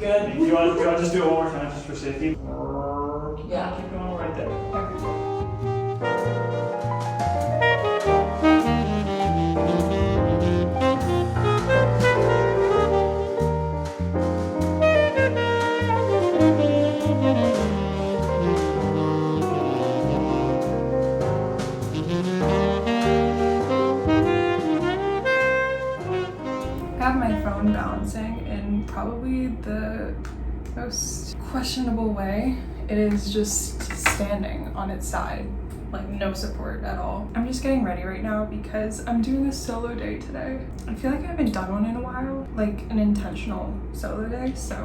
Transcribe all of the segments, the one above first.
Good. Do you want to just do it one more time just for safety? Yeah. Keep going right there. I have my phone balancing in probably the most questionable way. It is just standing on its side, like no support at all. I'm just getting ready right now because I'm doing a solo day today. I feel like I haven't done one in a while, like an intentional solo day, so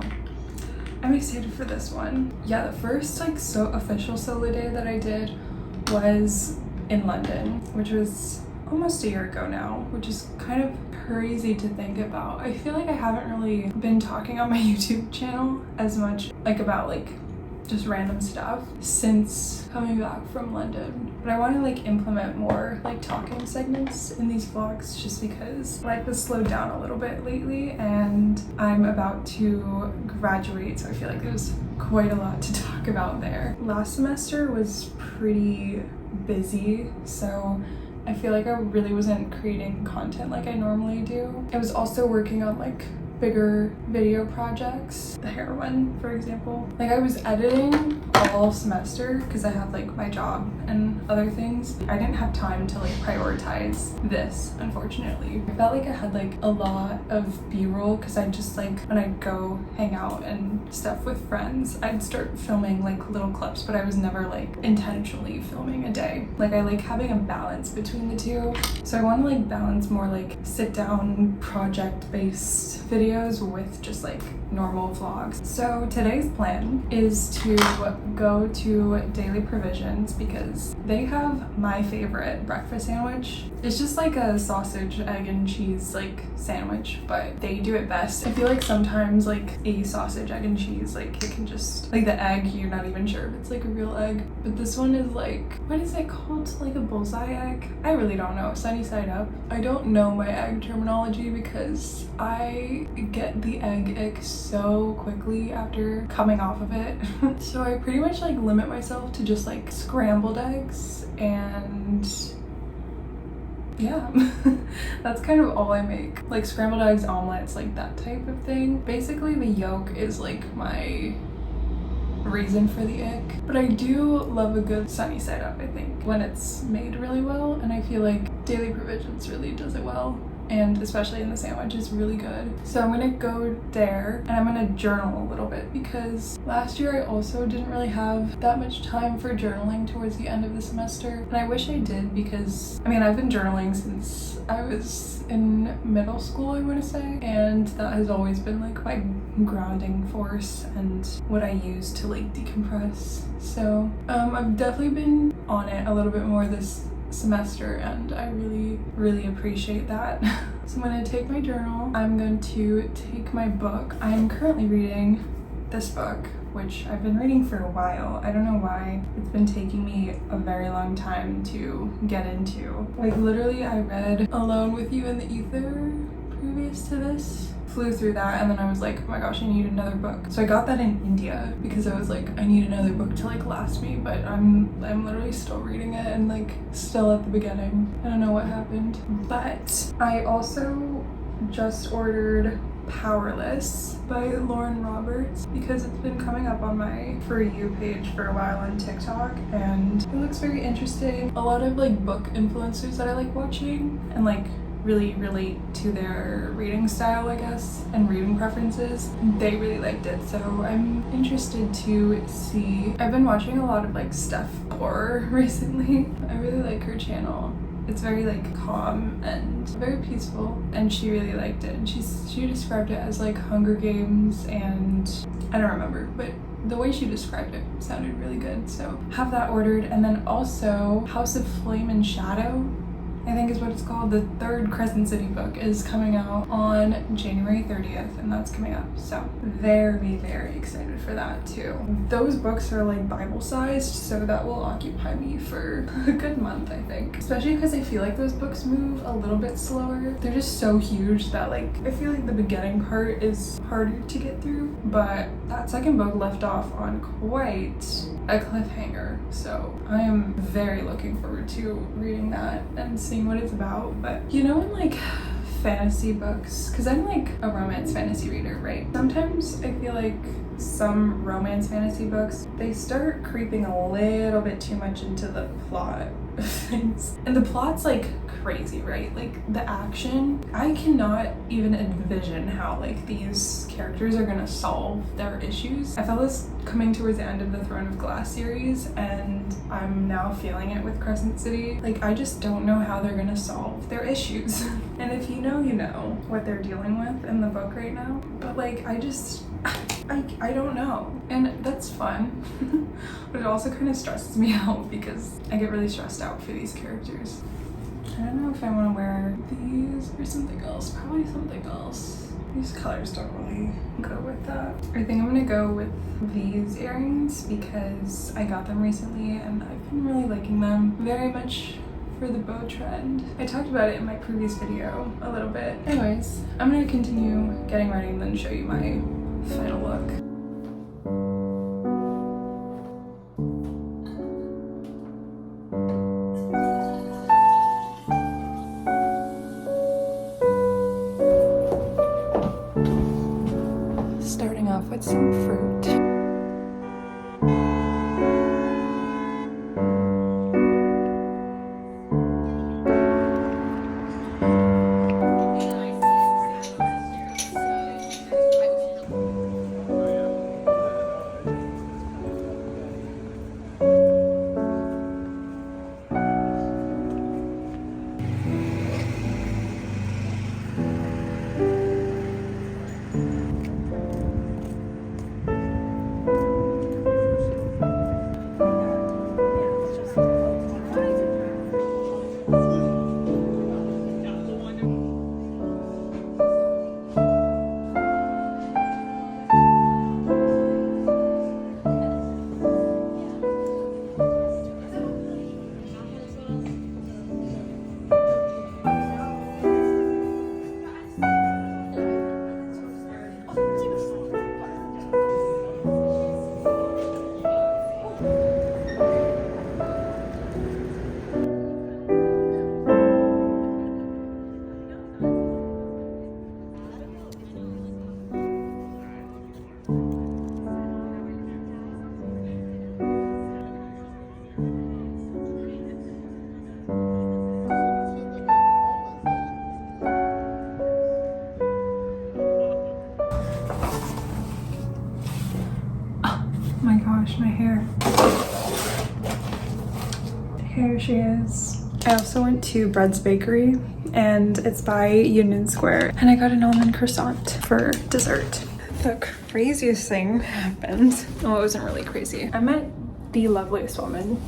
I'm excited for this one. Yeah, the first like official solo day that I did was in London, which was almost a year ago now, which is kind of crazy to think about. I feel like I haven't really been talking on my YouTube channel as much like about like just random stuff since coming back from London. But I want to like implement more like talking segments in these vlogs just because life has slowed down a little bit lately and I'm about to graduate, so I feel like there's quite a lot to talk about there. Last semester was pretty busy, so I feel like I really wasn't creating content like I normally do. I was also working on like bigger video projects, the hair one, for example. Like I was editing all semester because I have like my job and other things. I didn't have time to like prioritize this, unfortunately. I felt like I had like a lot of B-roll because I just like when I'd go hang out and stuff with friends, I'd start filming like little clips, but I was never like intentionally filming a day. Like I like having a balance between the two. So I want to like balance more like sit down project-based videos with just like normal vlogs. So today's plan is to go to Daily Provisions because they have my favorite breakfast sandwich. It's just like a sausage, egg, and cheese like sandwich, but they do it best. I feel like sometimes like a sausage, egg, and cheese, like it can just like the egg, you're not even sure if it's like a real egg, but this one is like, what is it called? Like a bullseye egg? I really don't know. Sunny side up. I don't know my egg terminology because I get the egg ick so quickly after coming off of it. So I pretty much like limit myself to just like scrambled eggs and yeah, that's kind of all I make. Like scrambled eggs, omelets, like that type of thing. Basically the yolk is like my reason for the ick, but I do love a good sunny side up, I think, when it's made really well, and I feel like Daily Provisions really does it well, and especially in the sandwich is really good. So I'm gonna go there and I'm gonna journal a little bit because last year I also didn't really have that much time for journaling towards the end of the semester, and I wish I did because I mean I've been journaling since I was in middle school, I want to say, and that has always been like my grounding force and what I use to like decompress. So I've definitely been on it a little bit more this semester and I really appreciate that. So I'm going to take my journal, I'm going to take my book. I am currently reading this book, which I've been reading for a while. I don't know why. It's been taking me a very long time to get into. Like literally I read Alone with You in the Ether previous to this. Flew through that and then I was like, oh my gosh, I need another book. So I got that in India because I was like, I need another book to like last me, but I'm literally still reading it and like still at the beginning. I don't know what happened. But I also just ordered Powerless by Lauren Roberts because it's been coming up on my For You page for a while on TikTok and it looks very interesting. A lot of like book influencers that I like watching and like really relate to their reading style, I guess, and reading preferences. They really liked it, so I'm interested to see. I've been watching a lot of like Steph Orr recently. I really like her channel. It's very like calm and very peaceful, and she really liked it, and she described it as like Hunger Games, and I don't remember, but the way she described it sounded really good, so have that ordered. And then also House of Flame and Shadow I think is what it's called. The third Crescent City book is coming out on January 30th, and that's coming up. So very, very excited for that too. Those books are like Bible sized, so that will occupy me for a good month, I think. Especially because I feel like those books move a little bit slower. They're just so huge that like I feel like the beginning part is harder to get through, but that second book left off on quite a cliffhanger. So I am very looking forward to reading that and seeing what it's about. But you know, in like fantasy books, because I'm like a romance fantasy reader, right? Sometimes I feel like some romance fantasy books, they start creeping a little bit too much into the plot of things. And the plot's like crazy, right? Like the action, I cannot even envision how like these characters are gonna solve their issues. I felt this coming towards the end of the Throne of Glass series, and I'm now feeling it with Crescent City. Like I just don't know how they're gonna solve their issues. And if you know what they're dealing with in the book right now. But like I don't know, and that's fun. But it also kind of stresses me out because I get really stressed out for these characters. I don't know if I want to wear these or something else. Probably something else. These colors don't really go with that. I think I'm gonna go with these earrings because I got them recently and I've been really liking them very much for the bow trend. I talked about it in my previous video a little bit. Anyways, I'm gonna continue getting ready and then show you my final look. Starting off with some fruit. My gosh, my hair. Here she is. I also went to Bread's Bakery, and it's by Union Square, and I got an almond croissant for dessert. The craziest thing happened. Well, it wasn't really crazy. I met the loveliest woman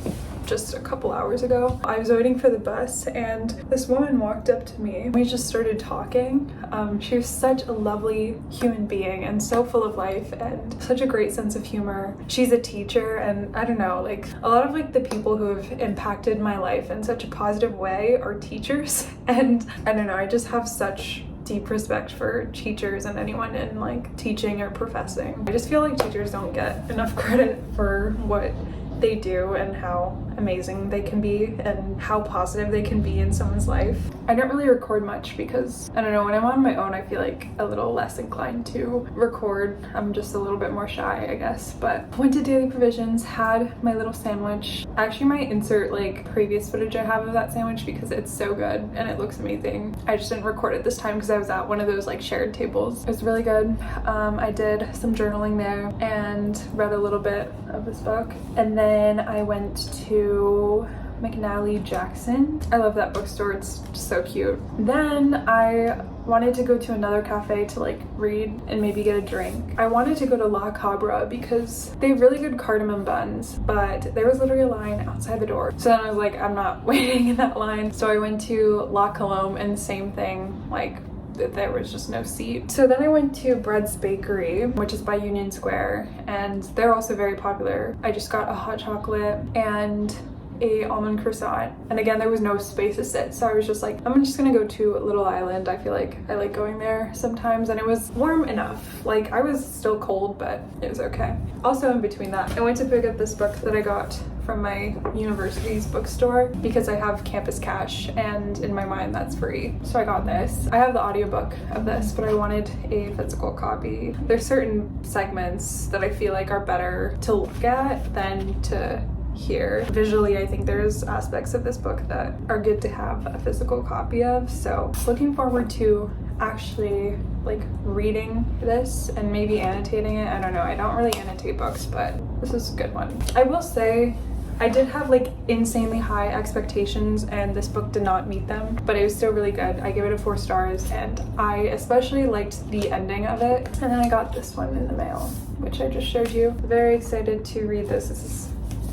just a couple hours ago. I was waiting for the bus and this woman walked up to me. We just started talking. She was such a lovely human being and so full of life and such a great sense of humor. She's a teacher, and I don't know, like a lot of like the people who have impacted my life in such a positive way are teachers. And I don't know, I just have such deep respect for teachers and anyone in like teaching or professing. I just feel like teachers don't get enough credit for what they do and how amazing they can be and how positive they can be in someone's life. I don't really record much because I don't know, when I'm on my own I feel like a little less inclined to record. I'm just a little bit more shy, I guess. But went to Daily Provisions, had my little sandwich. I actually might insert like previous footage I have of that sandwich because it's so good and it looks amazing. I just didn't record it this time because I was at one of those like shared tables. It was really good. I did some journaling there and read a little bit of this book, and then I went to McNally Jackson. I love that bookstore, it's so cute. Then I wanted to go to another cafe to like read and maybe get a drink. I wanted to go to La Cabra because they have really good cardamom buns, but there was literally a line outside the door. So then I was like, I'm not waiting in that line. So I went to La Colombe and same thing, like there was just no seat. So then I went to Bread's Bakery, which is by Union Square, and they're also very popular. I just got a hot chocolate and a almond croissant, and again there was no space to sit, so I was just like, I'm just gonna go to Little Island. I feel like I like going there sometimes, and it was warm enough. Like I was still cold, but it was okay. Also in between that, I went to pick up this book that I got from my university's bookstore because I have campus cash and in my mind that's free. So I got this. I have the audiobook of this, but I wanted a physical copy. There's certain segments that I feel like are better to look at than to hear. Visually, I think there's aspects of this book that are good to have a physical copy of. So looking forward to actually like reading this and maybe annotating it. I don't know, I don't really annotate books, but this is a good one. I will say I did have like insanely high expectations and this book did not meet them, but it was still really good. I give it a 4 stars and I especially liked the ending of it. And then I got this one in the mail, which I just showed you. Very excited to read this. This is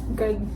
a good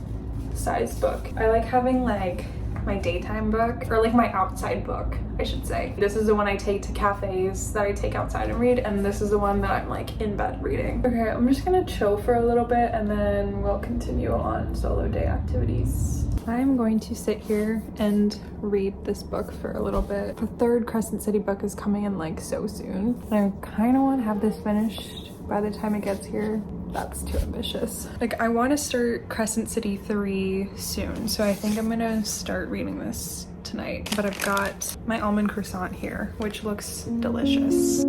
sized book. I like having like my daytime book, or like my outside book, I should say. This is the one I take to cafes that I take outside and read, and this is the one that I'm like in bed reading. Okay, I'm just gonna chill for a little bit and then we'll continue on solo day activities. I'm going to sit here and read this book for a little bit. The 3rd Crescent City book is coming in like so soon. I kind of want to have this finished by the time it gets here. That's too ambitious. Like I want to start Crescent City 3 soon, so I think I'm gonna start reading this tonight. But I've got my almond croissant here, which looks delicious.